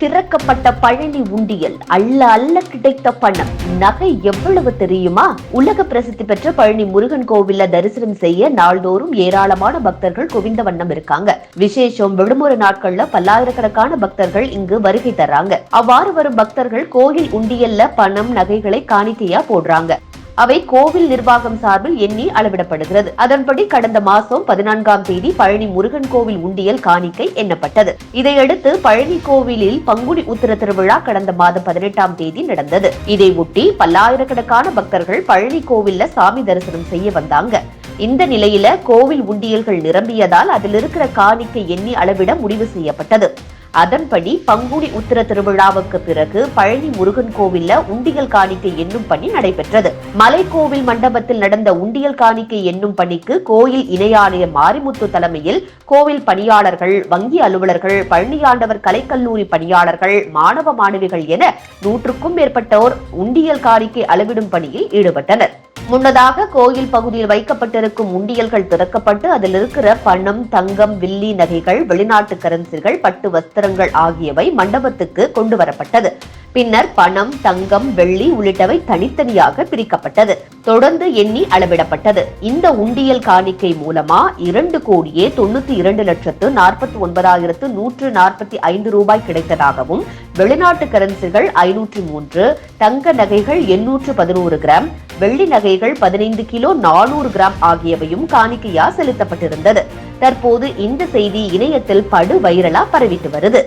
திறக்கப்பட்ட பழனி உண்டியல் அள்ள அள்ள கிடைத்த பணம் நகை எவ்வளவு தெரியுமா? உலக பிரசித்தி பெற்ற பழனி முருகன் கோவில்ல தரிசனம் செய்ய நாள்தோறும் ஏராளமான பக்தர்கள் குவிந்த வண்ணம் இருக்காங்க. விசேஷம் விடுமுறை நாட்கள்ல பல்லாயிரக்கணக்கான பக்தர்கள் இங்கு வருகை தர்றாங்க. அவ்வாறு வரும் பக்தர்கள் கோயில் உண்டியல்ல பணம் நகைகளை காணிக்கையா போடுறாங்க. அவை கோவில் நிர்வாகம் சார்பில் எண்ணி அளவிடப்படுகிறது. அதன்படி கடந்த மாசம் 14ஆம் தேதி பழனி முருகன் கோவில் உண்டியல் காணிக்கை எண்ணப்பட்டது. இதையடுத்து பழனி கோவிலில் பங்குனி உத்திர திருவிழா கடந்த மாதம் 18ஆம் தேதி நடந்தது. இதை ஒட்டி பல்லாயிரக்கணக்கான பக்தர்கள் பழனி கோவில்ல சாமி தரிசனம் செய்ய வந்தாங்க. இந்த நிலையில கோவில் உண்டியல்கள் நிரம்பியதால் அதில் இருக்கிற காணிக்கை எண்ணி அளவிட முடிவு செய்யப்பட்டது. அதன்படி பங்குனி உத்திர திருவிழாவுக்கு பிறகு பழனி முருகன் கோவில்ல உண்டியல் காணிக்கை எண்ணும் பணி நடைபெற்றது. மலைக்கோவில் மண்டபத்தில் நடந்த உண்டியல் காணிக்கை எண்ணும் பணிக்கு கோயில் இணை ஆணையர் மாரிமுத்து தலைமையில் கோவில் பணியாளர்கள், வங்கி அலுவலர்கள், பழனியாண்டவர் கலைக்கல்லூரி பணியாளர்கள், மாணவ மாணவிகள் என 100க்கும் மேற்பட்டோர் உண்டியல் காணிக்கை அளவிடும் பணியில் ஈடுபட்டனர். முன்னதாக கோயில் பகுதியில் வைக்கப்பட்டிருக்கும் உண்டியல்கள் திறக்கப்பட்டு அதில் இருக்கிற பணம், தங்கம், வெள்ளி நகைகள், வெளிநாட்டு கரன்சிகள், பட்டு வஸ்திரங்கள் ஆகியவை மண்டபத்துக்கு கொண்டு வரப்பட்டது. பின்னர் பணம், தங்கம், வெள்ளி உள்ளிட்டவை தனித்தனியாக பிரிக்கப்பட்டது. தொடர்ந்து எண்ணி அளவிடப்பட்டது. இந்த உண்டியல் காணிக்கை மூலமா 2,02,49,145 ரூபாய் கிடைத்ததாகவும், வெளிநாட்டு கரன்சிகள் 503, தங்க நகைகள் 811 கிராம், வெள்ளி நகைகள் 15 கிலோ 400 கிராம் ஆகியவையும் காணிக்கையா செலுத்தப்பட்டிருந்தது. தற்போது இந்த செய்தி இணையத்தில் படு வைரலா பரவிட்டு வருது.